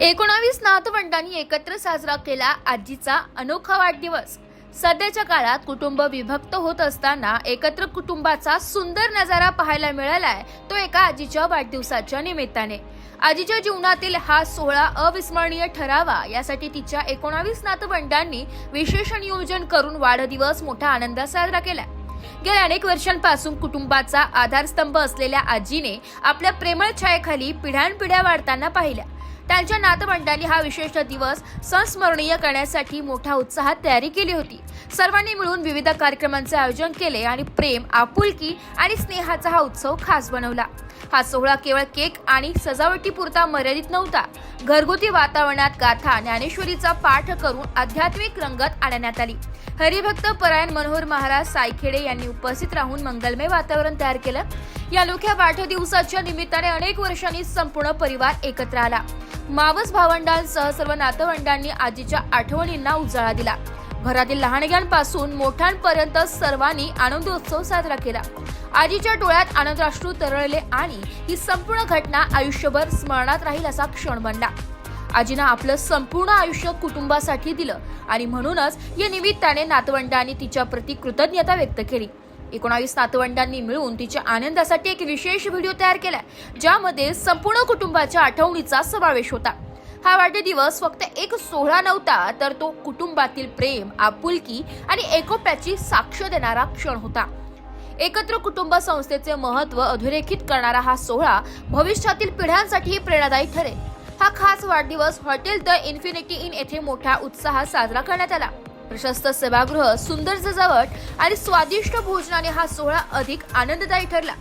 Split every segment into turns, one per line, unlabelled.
19 नातवंडांनी एकत्र साजरा केला आजीचा अनोखा वाढदिवस। सध्याच्या काळात कुटुंब विभक्त होत असताना एकत्र कुटुंबाचा सुंदर नजारा पाहायला मिळालाय तो एका आजीच्या वाढदिवसाच्या निमित्ताने। आजीच्या जीवनातील हा सोहळा अविस्मरणीय ठरावा यासाठी तिच्या 19 नातवंडांनी विशेष नियोजन करून वाढदिवस मोठा आनंदात साजरा केला। गेल्या अनेक वर्षांपासून कुटुंबाचा आधारस्तंभ असलेल्या आजीने आपल्या प्रेमळ छायेखाली पिढ्यानपिढ्या वाढताना पाहिल्या। त्यांच्या नातवंडांनी हा विशेष दिवस संस्मरणीय करण्यासाठी मोठ्या उत्साहात तयारी केली होती। सर्वांनी मिळून विविध कार्यक्रमांचे आयोजन केले आणि प्रेम, आपुलकी आणि स्नेहाचा हा उत्सव खास बनवला। हा सोहळा केवळ केक आणि सजावटीपुरता मर्यादित नव्हता। घरगुती वातावरणात गाथा ज्ञानेश्वरीचा पाठ करून आध्यात्मिक रंगत आणण्यात आली। हरिभक्त परायण मनोहर महाराज सायखेडे यांनी उपस्थित राहून मंगलमय वातावरण तयार केलं। या अनोख्या वाढदिवसाच्या निमित्ताने अनेक वर्षांनी संपूर्ण परिवार एकत्र आला। मावस भावंडांसह सर्व नातवंडांनी आजीच्या आठवणींना उजाळा दिला। घरातील लहानग्यांपासून मोठ्यांपर्यंत सर्वांनी आनंदोत्सव साजरा केला। आजीच्या डोळ्यात आनंदाश्रू तरळले आणि ही संपूर्ण घटना आयुष्यभर स्मरणात राहील असा क्षण बनला। आजीनं आपलं संपूर्ण आयुष्य कुटुंबासाठी दिलं आणि म्हणूनच या निमित्ताने नातवंडांनी तिच्या प्रति कृतज्ञता व्यक्त केली। 19 नातवंडांनी मिळून तिच्या आनंदासाठी एक विशेष व्हिडिओ तयार केला, ज्यामध्ये संपूर्ण कुटुंबाच्या आठवणीचा समावेश होता। हा वाढदिवस फक्त एक सोहळा नव्हता, तर तो कुटुंबातील प्रेम, आपुलकी आणि एकोप्याची साक्ष देणारा क्षण होता। एकत्र कुटुंब संस्थेचे महत्त्व अधोरेखित करणारा हा सोहळा भविष्यातील पिढ्यांसाठी प्रेरणादायी ठरेल। हा खास वाढदिवस हॉटेल द इन्फिनिटी इन येथे मोठ्या उत्साहात साजरा करण्यात आला। प्रशस्त सभागृह, सुंदर सजावट आणि स्वादिष्ट भोजनाने हा सोहळा अधिक आनंददायी ठरला।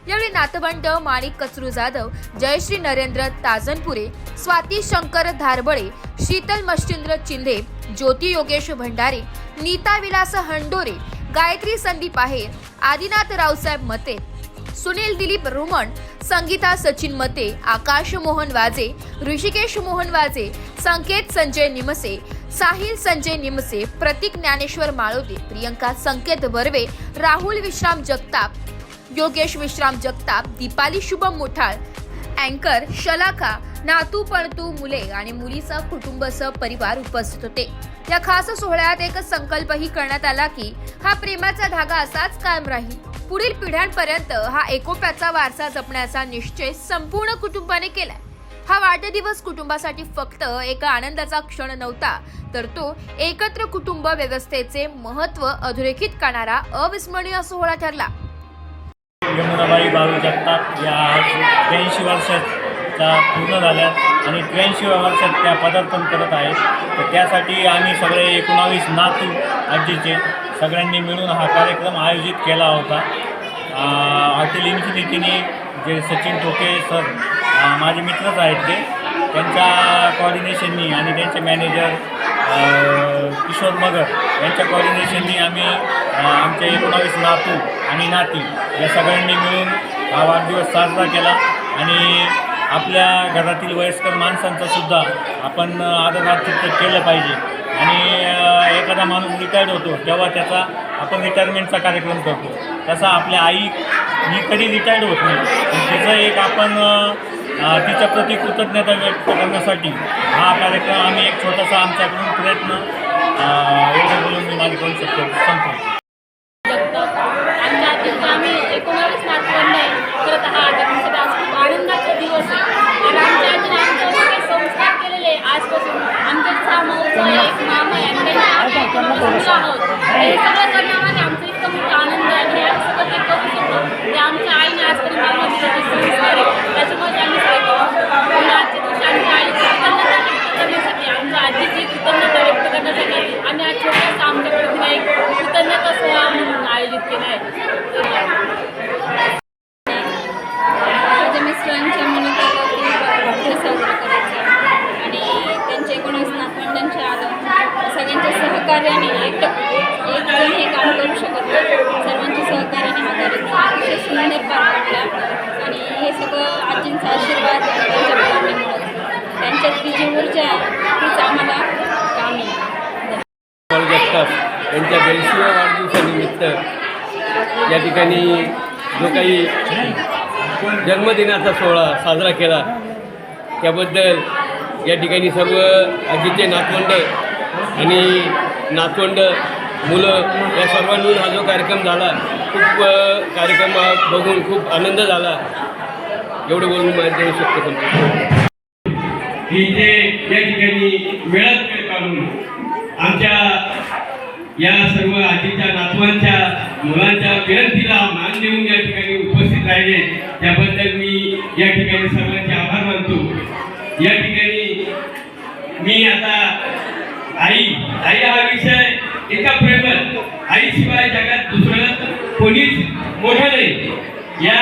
यावेळी नातवंड माणिक कचरू जाधव, जयश्री नरेंद्र ताजनपुरे, स्वाती शंकर धारबळे, शीतल मच्छिंद्र चिंधे, ज्योती योगेश भंडारे, नीता विलास हंडोरे, गायत्री संदीप आहेर, आदिनाथ रावसाहेब मते, सुनील दिलीप रुमण, संगीता सचिन मते, आकाश मोहन वाजे, ऋषिकेश मोहन वाजे, संकेत संजय निमसे, साहिल संजय निमसे, प्रतीक ज्ञानेश्वर माळोदे, प्रियंका संकेत बर्वे, राहुल विश्राम जगताप, योगेश विश्राम जगताप, दीपाली शुभम मुठाळ, अँकर शलाका, नातू पणतू मुले आणि मुलीचा कुटुंबसह परिवार उपस्थित होते। या खास सोहळ्यात एक संकल्पही करण्यात आला की हा प्रेमाचा धागा असाच कायम राहील। पुढील पिढ्यांपर्यंत हा एकोप्याचा वारसा जपण्याचा निश्चय संपूर्ण कुटुंबाने केलाय। हा वाढदिवस कुटुंबासाठी फक्त एक आनंदाचा क्षण नव्हता, तर तो एकत्र कुटुंब व्यवस्थेचे महत्त्व अधोरेखित करणारा अविस्मरणीय सोहळा ठरला।
यमुनाबाई बाळू जगताप या 83 वर्षाचा पूर्ण झाल्या आणि 83व्या वर्षात त्या पदार्पण करत आहेत। तर त्यासाठी आम्ही सगळे 19 नातू आजीचे सगळ्यांनी मिळून हा कार्यक्रम आयोजित केला होता। हॉटेल इन्फिनिटीने जे सचिन टोके सर माझे मित्रच आहेत, त्यांच्या कोऑर्डिनेशननी आणि त्यांचे मॅनेजर किशोर मगर यांच्या कोऑर्डिनेशननी आम्ही आमच्या 19 नातू आणि नाती या सगळ्यांनी मिळून हा वाढदिवस साजरा केला। आणि आपल्या घरातील वयस्कर माणसांचा सुद्धा आपण आदरातिथ्य केलं पाहिजे। आणि एखादा माणूस रिटायर्ड होतो तेव्हा त्याचा आपण रिटायरमेंटचा कार्यक्रम करतो, तसा आपल्या आई ही कधी रिटायर्ड होत नाही, त्याचं एक आपण तिच्या प्रति कृतज्ञता व्यक्त करण्यासाठी हा कार्यक्रम आम्ही एक छोटासा आमच्याकडून प्रयत्न एवढं बोलून मी माझी करू शकतो संपतो।
आम्ही 19 नातवंड आहे, परत हा खूप आनंदाचा दिवस आहे। आणि आमच्या आजीने आमच्यावर संस्कार केलेले आजपासून आमच्या महोत्सव एक मामा आहे आणि आहोत हे सगळं करण्यामध्ये आमचं इतकं मोठा आनंद आहे आणि हे सगळं ते करू शकतो ते आमच्या आईने आजपर्यंत संस्कार आहे। त्याच्यामुळे आम्ही आजच्या दिवशी आमच्या आईची कृतज्ञता व्यक्त करण्यासाठी, आमच्या आजीची कृतज्ञता व्यक्त करण्यासाठी आम्ही आज छोटासा आमच्या प्रतिमा एक कृतज्ञता सोहळा म्हणून आयोजित केला आहे। माझ्या मिस्टरांच्या मनात आलं की वाढदिवस साजरा करायचा आणि त्यांच्या 19 नातवंडांच्या आलं सगळ्यांच्या सहकार्याने एक जण हे काम करू शकत नाही, सर्वांच्या सहकार्याने हा कार्यक्रम अतिशय सुंदर पार पडला। आणि हे सगळं आजींचा आशीर्वाद त्यांच्या मुलांनी मिळत, त्यांच्यातली जी ऊर्जा आहे तीच आम्हाला कामी
जगताप यांच्या 82व्या वाढदिवसानिमित्त या ठिकाणी जो काही जन्मदिनाचा सोहळा साजरा केला त्याबद्दल या ठिकाणी सर्व आजीचे नातवंड आणि नातवंड मुलं या सर्वांनी हा जो कार्यक्रम झाला खूप कार्यक्रम बघून खूप आनंद झाला. एवढं बोलून माझ्या देऊ शकतो की जे या ठिकाणी वेळात वेळ काढून आमच्या या सर्व आजीच्या नातवांच्या मुलांच्या विनंतीला मान देऊन या ठिकाणी उपस्थित राहिले त्याबद्दल मी या ठिकाणी सर्वांचे आभार मानतो. या ठिकाणी मी आता आई हा विषय एका प्रेमळ आईशिवाय जगात दुसरं कोणीच मोठं नाही. या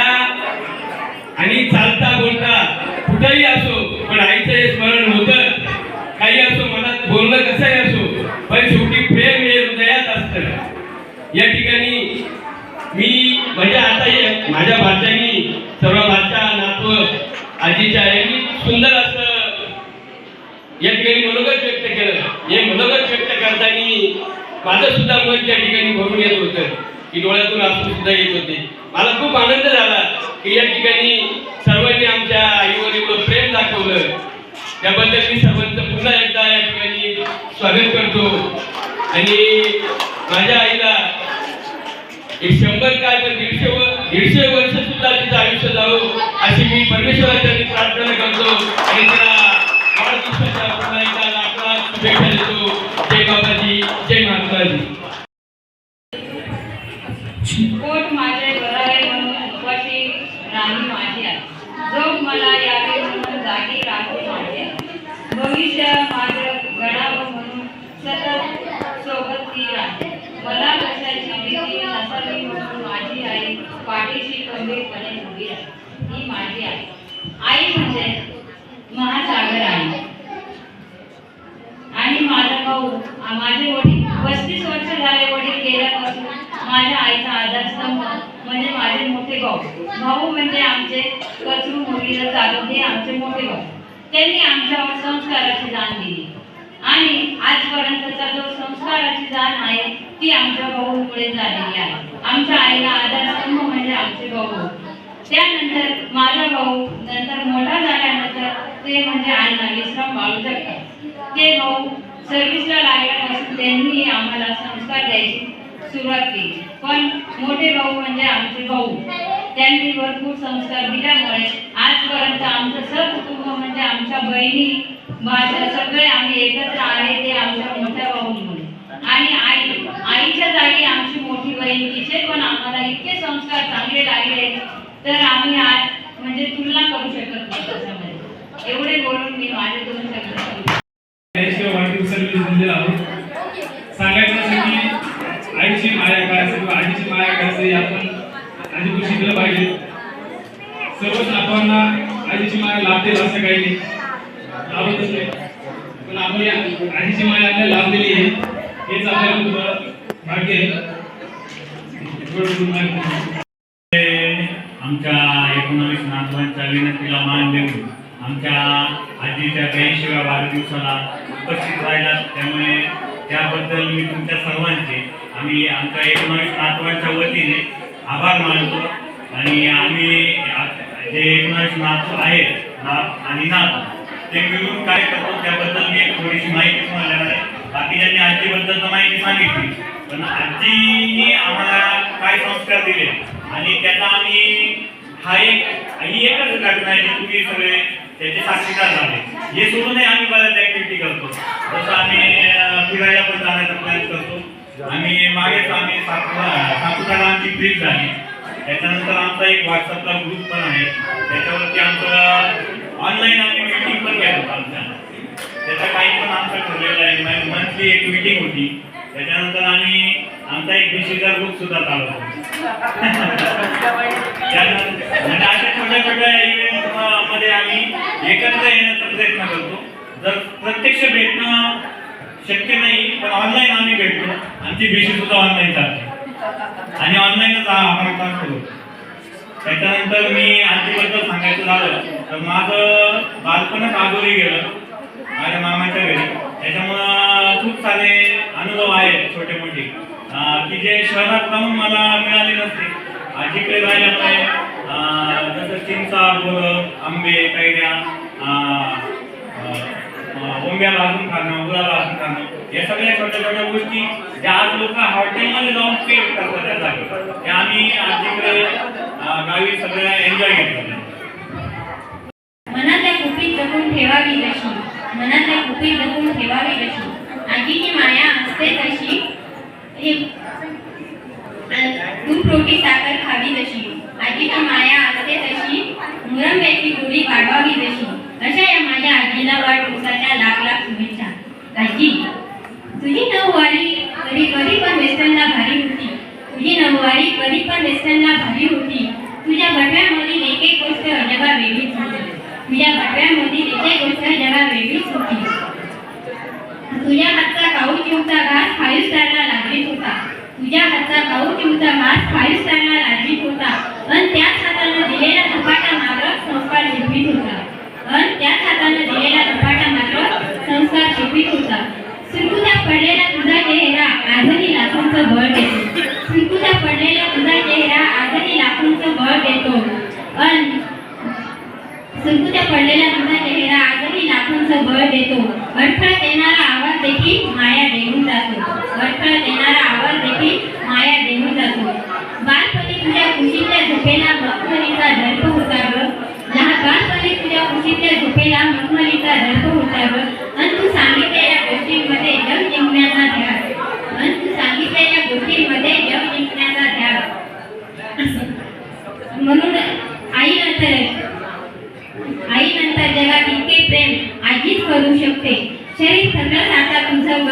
आणि चालता बोलता कुठंही असो पण आईचं हे स्मरण होतं. काही असो मनात बोलणं कसंही असो पण शेवटी प्रेम हे हृदयात असतं. या ठिकाणी मी म्हणजे आता माझ्या भाच्यानी सर्व भाच्या नातवं आजीच्या यांनी सुंदर असं या ठिकाणी मनोगत व्यक्त केलं. हे मनोगत व्यक्त करताना माझं सुद्धा मन त्या ठिकाणी भरून येत होतं की डोळ्यातून अश्रू सुद्धा येत होते. मला खूप आनंद झाला की या ठिकाणी सर्वांनी आमच्या आईवर एवढं प्रेम दाखवलं. त्याबद्दल मी सर्वांचं पुन्हा एकदा या ठिकाणी स्वागत करतो. आणि माझ्या आईला 100 काय पण 150 वर्ष सुद्धा तिचं आयुष्य जावं अशी मी परमेश्वराच्या प्रार्थना करतो आणि तिला वाढदिवसाच्या पुन्हा एकदा लाख शुभेच्छा देतो. जय बाबाजी, जय महात्माजी.
पोट माझे भरावे म्हणून उपाशी राणी माझी आहे. जोग मला यावे म्हणून जागी राहते माझी आहे. भविष्य माझं घडावं म्हणून सतत सोबत ती राहते. मला कशाची भीती नसावी म्हणून माझी आई पाठीशी खंबीरपणे उभी आहे. ही माझी आई. आई म्हणजे महासागर आहे. आणि माझा भाऊ माझे वडील 35 वर्ष झाले वडील गेल्यापासून माझ्या आईचा आधारस्तंभ म्हणजे माझे मोठे भाऊ म्हणजे आमचे कचरू मुलीला चालू हे आमचे मोठे भाऊ. त्यांनी आमच्यावर संस्काराची जाण दिली आणि आजपर्यंतचा जो संस्काराची जाण आहे ती आमच्या भाऊमुळे झालेली आहे. आमच्या आईला आधारस्तंभ म्हणजे आमचे भाऊ. त्यानंतर माझा भाऊ नंतर मोठा झाल्यानंतर ते म्हणजे अण्णा विश्राम बाळू जगतात. ते भाऊ सर्व्हिसला लागल्यापासून त्यांनी आम्हाला संस्कार द्यायची सुरुवात केली. पण मोठे भाऊ म्हणजे आमचे भाऊ त्यांनी भरपूर संस्कार दिल्यामुळे आजपर्यंत आमचं सहकुटुंब म्हणजे आमच्या बहिणी भाषा सगळे आम्ही एकत्र आहे ते आमच्या मोठ्या भाऊंमुळे. आणि आईच्या जागी आमची मोठी बहीण तिचे पण आम्हाला इतके संस्कार चांगले लागले तर आम्ही आज म्हणजे तुलना करू शकत नाही त्याच्यामध्ये. एवढे बोलून मी माझे 2 शब्द
सांगायचं आईची माया काय असेल किंवा आजीची माया काय असेल आपण आधी शिकलं पाहिजे. सर्वच नातवांना आजीची माया लाभते असं काही नाही, लाभतच नाही. पण आपण आजीची माया आपल्याला लाभलेली आहे हेच आपल्याला भाग्य आहे.
आमच्या 19 नातवांच्या विनंतीला मान देऊन आमच्या आजीच्या 82व्या वाढदिवसाला उपस्थित राहिला. त्यामुळे त्याबद्दल मी तुमच्या सर्वांचे आम्ही आमच्या 19 नातवांच्या वतीने आभार मानतो. आणि आम्ही जे 19 नातू आहेत आणि नातू ते मिळून काय करतो त्याबद्दल मी एक थोडीशी माहिती तुम्हाला देणार आहे. बाकीच्यांनी आजीबद्दल तर माहिती सांगितली पण आजीने आम्हाला काय संस्कार दिले आणि त्याचा आम्ही ही एकच घटना आहे जी तुम्ही सगळे त्याचे साक्षीदार झाले. हे सोडूनही आम्ही बऱ्याच ऍक्टिव्हिटी करतो. जसं आम्ही फिरायला पण जाण्याचा प्लॅन करतो. आम्ही मागेच आम्ही सापुतारा आमची ट्रिप झाली. त्याच्यानंतर आमचा एक व्हॉट्सअपला ग्रुप पण आहे त्याच्यावरती आमचं ऑनलाईन आम्ही मीटिंग पण घेतो. आमच्या त्याचं काही पण आमचं ठरलेलं आहे. मंथली एक मीटिंग होती. त्याच्यानंतर आम्ही आमचा एक BCचा ग्रुप सुद्धा चालवतो. म्हणजे अशा छोट्या छोट्या इव्हेंट मध्ये आम्ही एकत्र येण्याचा प्रयत्न करतो. जर प्रत्यक्ष भेटणं शक्य नाही पण ऑनलाईन आम्ही भेटतो. आमची BC सुद्धा ऑनलाईन चालते आणि ऑनलाईनच आपण काम करू. त्याच्यानंतर मी आजीबद्दल सांगायचं झालं तर माझं बालपणच आजोरी गेलं माझ्या मामाच्या घरी. त्याच्यामुळं खूप सारे अनुभव आहेत छोटे मोठे की जे शहरात जाऊन मला मिळाले नसते. आजीकडे राहिल्यामुळे जसं चिंचा, बोरं, आंबे, कैऱ्या, कोंब्या भाजून खाणं, उडा भाजून खाणं, या सगळ्या छोट्या छोट्या गोष्टी ज्या आज लोक हॉटेलमध्ये जाऊन पे करतात त्या जागी, त्या आम्ही आजीकडे गावी सगळ्या एन्जॉय केलं.
मनातल्या कुपीत जपून ठेवावी जशी, मनातल्या कुपीत जपून ठेवावी जशी, आजीची माया असते तशी, दूध रोटी साखर खावी जशी, आजीची माया असते तशी, मुरंब्याची गोळी वाढवावी जशी, अशा या माझ्या आजीला वाढदिवसाच्या लाख लाख शुभेच्छा. आजी, तुझी नऊवारी कधी पण वेस्टर्नला भारी होती, तुझी नऊवारी कधी पण वेस्टर्नला भारी होती, तुझ्या बटव्यामधील एक एक गोष्ट जगा वेगळीच होती, तुझ्या बटव्यामधील एक एक गोष्ट जगा वेगळीच होती. तुझ्या हातचा काऊ चिवचा घास 5 स्टारला लागलीच होता, तुझ्या हातचा काऊ चिवचा घास 5 स्टारला लागलीच होता, आणि त्याच हातानं दिलेला धपाटा मात्र संस्कार शिकवीत होता, आणि त्याच हातानं दिलेला धपाटा मात्र संस्कार शिकवीत होता. सुरकुत्या पडलेला तुझा चेहरा आजही लाखोंचं बळ देतो, सुरकुत्या पडलेला तुझा चेहरा आजही लाखोंचं बळ देतो, आणि सुरकुत्या पडलेला तुझा चेहरा आजही लाखोंचं बळ देतो. अडखळत येणारा आवाज देखील माया देऊन जातो, अडखळत येणारा आवाज देखील माया देऊन जातो. बालपणी तुझ्या खुशीतल्या झोपेला मखमलीचा दर्प होता ग, बालपणी तुझ्या खुशीतल्या झोपेला मखमलीचा दर्प होता ग, आणि तू सांगितलेल्या गोष्टींमध्ये जग जिंकण्याचा ध्यास, आणि तू सांगितलेल्या गोष्टींमध्ये जग जिंकण्याचा ध्यास. म्हणून आईनंतर जगात इतके प्रेम आजीच करू शकते. शरीर थकलं सारखा तुझं ग,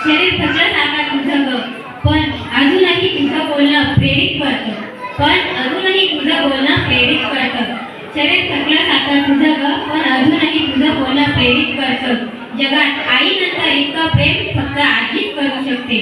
शरीर थकलं सारखा तुझं ग, पण अजूनही तुझं बोलणं प्रेरित करतं, पण अजूनही तुझं बोलणं प्रेरित करतं. शरीर थकलं सारखं तुझं ग, पण अजूनही तुझं बोलणं प्रेरित करतं. जगात आईनंतर इतकं प्रेम फक्त आजीच करू शकते.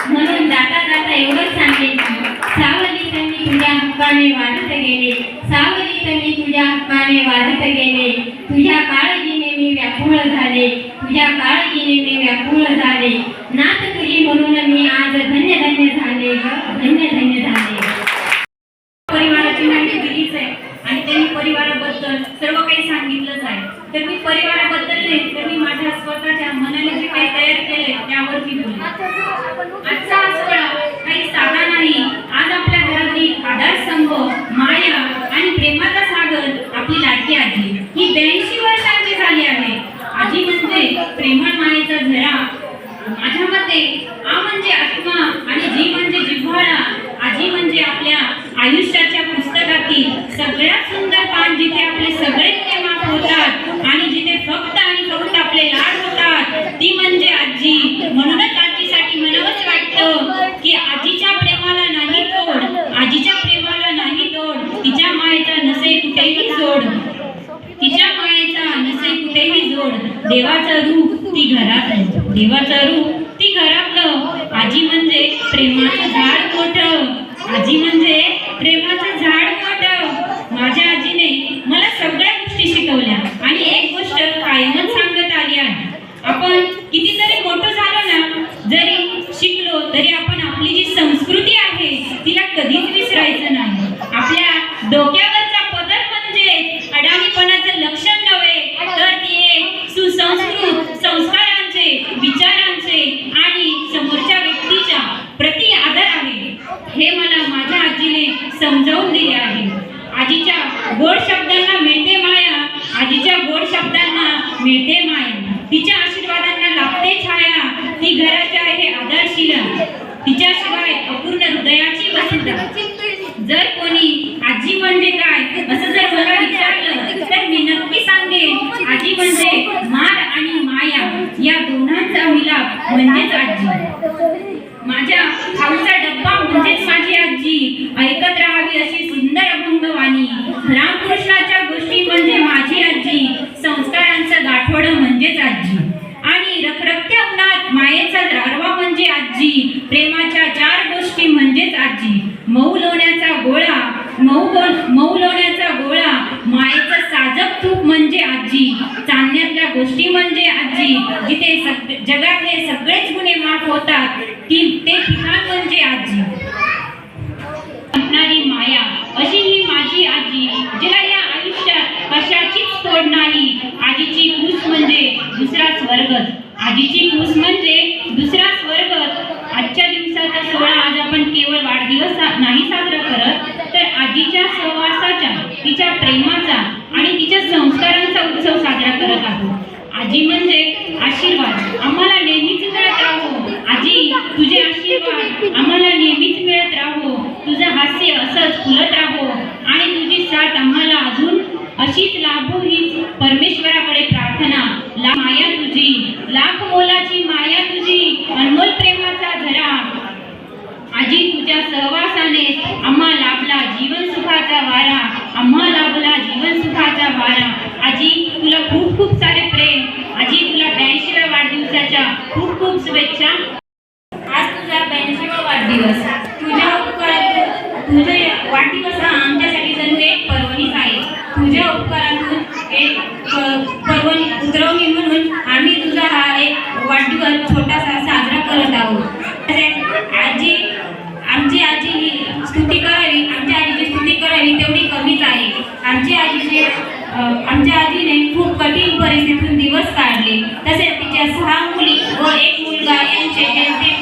म्हणून जाता जाता एवढंच सांगेन की सावली मी तुझ्या हक्काने वाढत गेले, सावली मी तुझ्या हक्काने वाढत गेले, तुझ्या काळजीने मी व्याकुळ झाले, तुझ्या काळजीने मी व्याकुळ झाले, नात तुझी म्हणून मी आज धन्य धन्य झाले ग, धन्य धन्य झाले.
परिवाराची माहिती दिलीच आहे आणि त्यांनी परिवाराबद्दल सर्व काही सांगितलंच आहे. तर मी परिवाराबद्दल नाही तर मी माझ्या स्वतःच्या मनाने जे काही तयार केले त्यावरती बोलले. आजचा हा सोहळा काही साधा नाही. आज आपल्या घरातील आधारस्तंभ, माया आणि प्रेमाचा सागर आपली लाडकी आजी ही 82 वर्षांची झाली आहे. आजी म्हणजे प्रेमळ मायेचा झरा. माझ्या मते आ म्हणजे आत्मा आणि जी म्हणजे जिव्हाळा. आजी म्हणजे आपल्या आयुष्याच्या पुस्तकातील सगळ्यात सुंदर पान, जिथे आपले सगळे गुन्हे माफ होतात आणि जिथे फक्त आणि फक्त आपले लाड होतात, ती म्हणजे आजी. म्हणूनच आजीसाठी म्हणावंच वाटतं की आजीच्या प्रेमाला नाही तोड, आजीच्या प्रेमाला नाही तोड, तिच्या मायेचा नसे कुठेही जोड, तिच्या मायेचा नसे कुठेही जोड. देवाचं रूप ती घरातलं, देवाचं रूप ती घरातलं. आजी म्हणजे प्रेमाचं झाड मोठं, आजी म्हणजे प्रेमाचं झाड मोठं. माझ्या आजीने मला सगळ्या गोष्टी शिकवल्या आणि एक गोष्ट कायमच सांगत आली आहे. आपण कितीतरी मोठं झालो ना, जरी शिकलो तरी आपण आपली जी संस्कृती आहे तिला कधीच विसरायचं नाही. आपल्या डोक्यावरचा पदर म्हणजे अडाणीपणाचं लक्षण नव्हे, तर ती एक सुसंस्कृत संस्कारांचे, विचारांचे आणि समोरच्या व्यक्तीच्या प्रति आदर आहे. हे मला माझ्या आजीने समजावून दिले आहे. आजीच्या गोड शब्दांना मिळते माया, आजीच्या गोड शब्दांना मिळते माया. तिच्या आशीर्वादांना लाभते छाया, ती घराच्या आहे आदर्शिला, तिच्याशिवाय अपूर्ण हृदयाची वसुधा. जर कोणी आजी म्हणजे काय असं जर मला विचारलं तर मी नक्की सांगेन, आजी म्हणजे मार आणि माया या दोन्हांचा मिलाप म्हणजेच आजी. माझ्या खाऊचा डब्बा म्हणजेच माझी आजी. ऐकत राहावी अशी सुंदर अभंगवाणी. रामकृष्णाच्या गोष्टी म्हणजे माझी आजी. संस्कारांचं गाठोड म्हणजेच आजी. आणि रखरखत्या उन्हात मायेचा गारवा म्हणजे आजी. प्रेमाच्या 4 गोष्टी म्हणजेच आजी. मऊ लोण्याचा गोळा, मऊ लोण्याचा गोळा, मायेचं साजक तूप म्हणजे आजी. चांदण्यातल्या गोष्टी म्हणजे आजी. जिथे जगातले सगळेच गुन्हे माफ होतात ते ठिकाण म्हणजे आजी. असणारी माया अशी ही माझी आजी, जिला या आयुष्यात कशाचीच तोड नाही. आजीची कूस म्हणजे दुसरा स्वर्ग
स्वर्गच. आजीची कूस म्हणजे दुसरा स्वर्गच. आजच्या दिवसाचा सोहळा आज आपण केवळ वाढदिवस नाही साजरा करत, तर आजीच्या सहवासाचा, तिच्या प्रेमाचा आणि तिच्या संस्कारांचा उत्सव साजरा करत आहोत. आजी म्हणजे आशीर्वाद आम्हाला नेहमीच मिळत राहो. आजी, तुझे आशीर्वाद आम्हाला नेहमीच मिळत राहो. तुझं हास्य असंच फुलत राहो आणि तुझी साथ आम्हाला अजून अशीच लाभो, हीच परमेश्वराकडे प्रार्थना. माया तुझी, लाख मोलाची माया तुझी, अनमोल प्रेमाचा झरा. आजी, तुझ्या सहवासाने आम्हा लाभला जीवन सुखाचा वारा, आम्हा लाभला जीवन सुखाचा वारा. आजी, तुला खूप खूप सारे प्रेम. आजी, तुला 82व्या वाढदिवसाच्या खूप खूप शुभेच्छा. आज तुझा 82वा वाढदिवस. तुझ्या तुझा वाढदिवस हा आमच्यासाठी जणू एक पर्वणीच आहे. तुझ्या उपकारातून एक पर्वणी उतरवणी म्हणून आम्ही तुझा हा एक वाढदिवस छोटासा साजरा करत आहोत. आजी, आमची आजी ही स्तुती करावी, आमच्या आजीची स्तुती करावी तेवढी कमीच आहे. आमच्या आजीने खूप कठीण परिस्थितीतून दिवस काढले. तसेच तिच्या 6 मुली व 1 मुलगा यांचे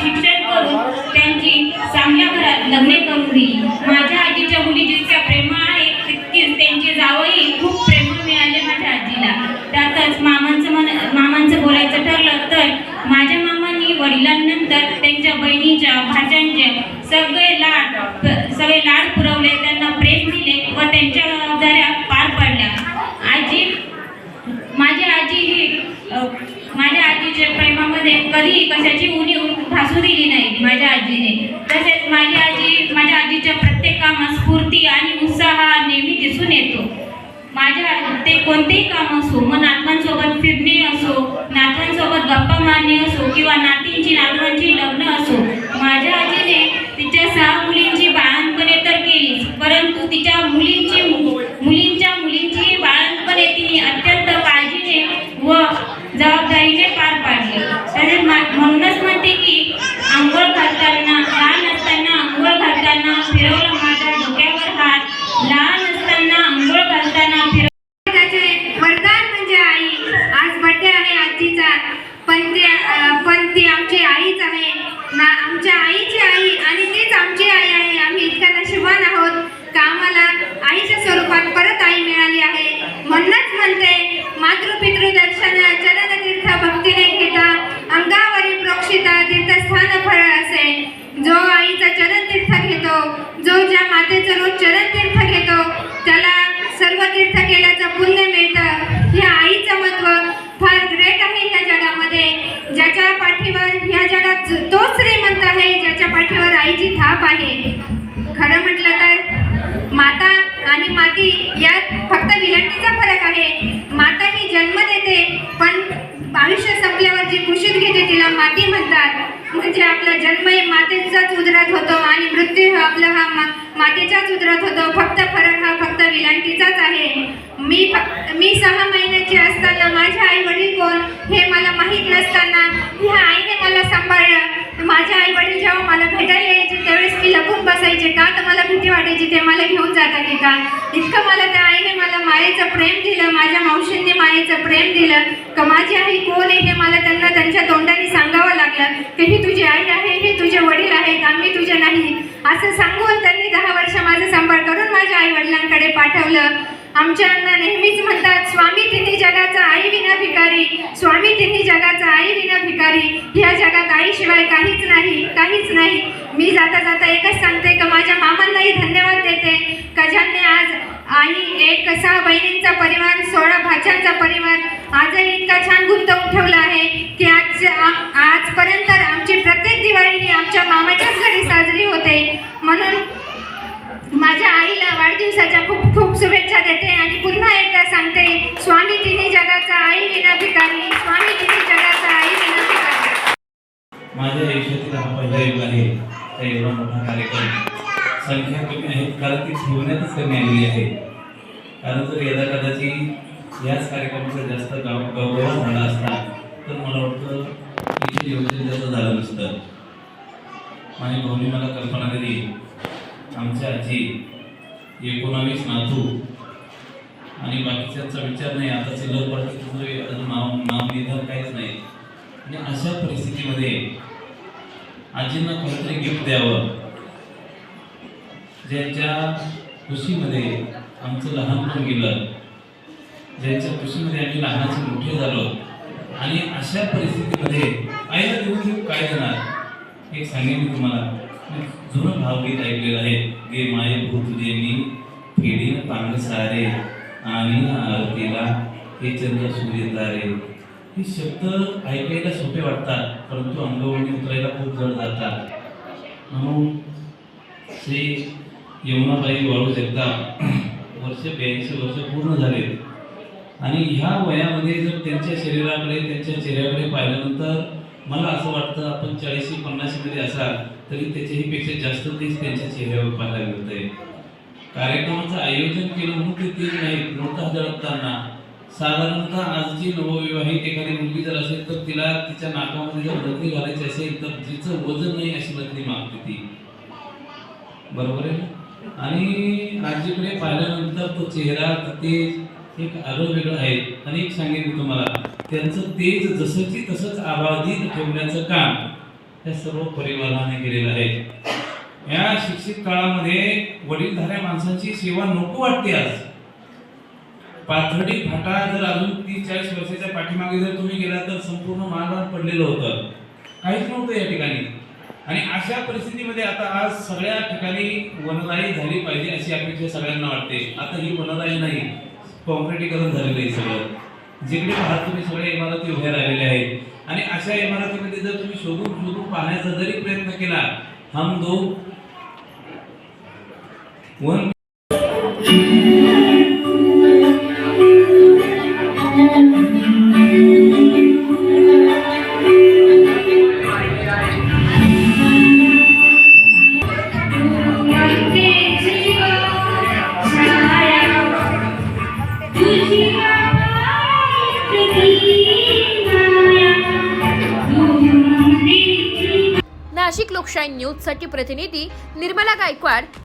शिक्षण करून त्यांची चांगल्या घरात लग्ने करून दिली. माझ्या आजीच्या मुली जितक्या प्रेमळ आहेत तितकीच त्यांचे जावई खूप प्रेमळ मिळाले माझ्या आजीला. त्यातच मामांचं बोलायचं ठरलं तर माझ्या मामांनी वडिलांनंतर त्यांच्या बहिणीच्या भाच्यांचे सगळे लाड पुरवले, त्यांना प्रेम दिले व त्यांच्या जबाबदाऱ्या पार पडल्या. माझ्या आजीच्या प्रेमामध्ये कधीही कशाची उणीव भासू दिली नाही माझ्या आजीने. तसेच माझ्या आजीच्या प्रत्येक कामात स्फूर्ती आणि उत्साह नेहमी दिसून येतो. ते कोणतेही काम असो, मग नातवांसोबत फिरणे असो, नातवांसोबत गप्पा मारणे असो किंवा नातवांची लग्न असो, माझ्या आजीने तिच्या 6 मुलींची बाळंतपणे तर केलीच, परंतु तिच्या मुलींची बाळंतपणे तिने अत्यंत काळजीने व जबाबदारीने पार पाडली. तसेच म्हणूनच म्हणते की आंघोळ घालताना, लहान असताना आंघोळ घालताना फिरवला माझ्या डोक्यावर हात, लहान असताना आंघोळ घालताना
वरदान म्हणजे आई. आज बर्थडे आहे आजीचा, पण ती आमची आईच आहे ना, आमच्या आईची आई आणि तीच आमची आई आहे. आम्ही इतक्या नशिबान आहोत का आम्हाला आईच्या स्वरूपात परत आई मिळाली आहे. म्हणूनच म्हणते, मातृपितृ दर्शन चरणतीर्थ भक्तीने घेता, अंगावरी प्रोक्षिता तीर्थस्थान फळ असे. जो आईचा चरणतीर्थ घेतो, जो ज्या मातेचं रोज चरणतीर्थ घेतो, त्याला सर्व तीर्थ केल्याचं पुण्य मिळतं. ह्या आईचं महत्व फार ग्रेट आहे ह्या जगामध्ये. ज्याच्या पाठीवर ह्या जगात तो श्रीमंत आहे ज्याच्या पाठीवर आईची थाप आहे. खरं म्हटलं तर माता आणि माती यात फक्त विलंटीचा फरक आहे. माता ही जन्म देते, पण आयुष्य संपल्यावर जी कुशीत घेते तिला माती म्हणतात. म्हणजे आपला जन्म मातेचाच उदरात होतो आणि मृत्यू आपला हा मातेच्याच उदरात होतो. फक्त फरक हा फक्त विलांटीचाच आहे. मी 6 महिन्याची असताना माझे आई वडील कोण हे मला माहीत नसताना ह्या आईने मला सांभाळलं. माझे आई वडील जेव्हा मला भेटायला यायचे त्यावेळेस मी लपून बसायचे, का तर मला भीती वाटायची ते मला घेऊन जातात की का. इतकं मला त्या आईने मला मायेचं प्रेम दिलं, माझ्या मावशींनी मायेचं प्रेम दिलं. का माझी आई कोण आहे हे मला त्यांना त्यांच्या तोंडाने सांगावं लागलं की ही तुझी आई आहे, हे तुझे वडील आहेत, आम्ही तुझे नाही. असं सांगून त्यांनी 10 वर्ष माझा सांभाळ करून माझ्या आई वडिलांकडे पाठवलं. आमच्या अण्णा नेहमीच म्हणतात, स्वामी तिन्ही जगाचा आई विना भिकारी, स्वामी तिन्ही जगाचा आई विना भिकारी. ह्या जगात आईशिवाय काहीच नाही, काहीच नाही. मी जाता जाता एकच सांगते की माझ्या मामांनाही धन्यवाद देते का ज्यांनी आज आई एक 6 बहिणींचा परिवार, 16 भाच्यांचा परिवार आजही इतका छान गुंतवून ठेवला आहे की आजपर्यंत आमची प्रत्येक दिवाळी ही आमच्या मामाच्याच घरी साजरी होते. म्हणून माझ्या आईला वाढदिवसाच्या खूप खूप शुभेच्छा देते आणि पुन्हा एकदा सांगते, स्वामी तिन्ही जगाचा आई विना भिकारी, स्वामी तिन्ही जगाचा आई विना भिकारी.
माझ्या आयुष्यातील हा पहिला योग आहे. त्या एवढा मोठा कार्यक्रम संख्या कमी आहे कारण ती ठेवण्यातच कमी आलेली आहे. कारण जर यदा कदाचित याच कार्यक्रमाचा जास्त गौरव झाला असता तर मला वाटतं इथे योजना जास्त झालं नसतं. माझी भाऊनी मला कल्पना दिली, आमच्या आजी 19 नातू आणि बाकीच्यांचा विचार नाही. आता चिल्लर पडतं अजून नाव निधन काहीच नाही. आणि अशा परिस्थितीमध्ये आजींना कोणतरी गिफ्ट द्यावं, ज्यांच्या खुशीमध्ये आमचं लहानपण गेलं, ज्यांच्या खुशीमध्ये आम्ही लहानाचे मोठे झालो, आणि अशा परिस्थितीमध्ये आईला देऊन काय देणार? एक सांगेन मी तुम्हाला, जुनं भावगीत ऐकलेलं आहे, गे माये भूत तुझे मी फेडीन पांग सारे आणि आरतीला हे चंद्र सूर्य तारे. हे शब्द ऐकायला सोपे वाटतात, परंतु अंगवळणी उतरायला खूप जड जातात. म्हणून श्री यमुनाबाई वाळू जगताप वर्ष 82 वर्ष पूर्ण झाले, आणि ह्या वयामध्ये जर त्यांच्या शरीराकडे, त्यांच्या चेहऱ्याकडे पाहिल्यानंतर मला असं वाटतं आपण 40-50 मध्ये असाल तरी त्याच्याही पेक्षा जास्त तेच त्यांच्या चेहऱ्यावर पाहायला मिळतंय. कार्यक्रमाचं आयोजन केलं म्हणून ते तेच नाही, नोटा जळताना साधारणतः आजची नवविवाहित एखादी मुलगी जर असेल तर तिला तिच्या नाकामध्ये जर नथनी घालायची असेल तर जिचं वजन नाही अशी नथनी मागते ती, बरोबर आहे. आणि आजीकडे पाहिल्यानंतर तो चेहरा, तेज एक आरोग्य वेगळं आहे. आणि एक सांगेन मी तुम्हाला, त्यांचं तेज जसंची तसंच आबाधित ठेवण्याचं काम या सर्व परिवाराने केलेलं आहे. या शिक्षित काळामध्ये वडीलधाऱ्या माणसांची सेवा नको वाटते. आज पाथर्डी फाटा जर अजून 30-40 वर्षाच्या पाठीमागे जर तुम्ही गेला तर संपूर्ण मानवान पडलेलं होतं, काहीच नव्हतं या ठिकाणी. आणि अशा परिस्थितीमध्ये आता आज सगळ्या ठिकाणी वनराई झाली पाहिजे अशी अपेक्षा सगळ्यांना वाटते. आता ही वनराई नाही, कॉन्क्रिटीकरण झालेलं आहे सगळं. जिकडे पाहत तुम्ही सगळ्या इमारती उभ्या राहिलेल्या आहेत, आणि अशा इमारतीमध्ये जर तुम्ही शोधून पाहण्याचा जरी प्रयत्न केला, हम दो वन
नाशिक लोकशाही न्यूजसाठी प्रतिनिधी निर्मला गायकवाड,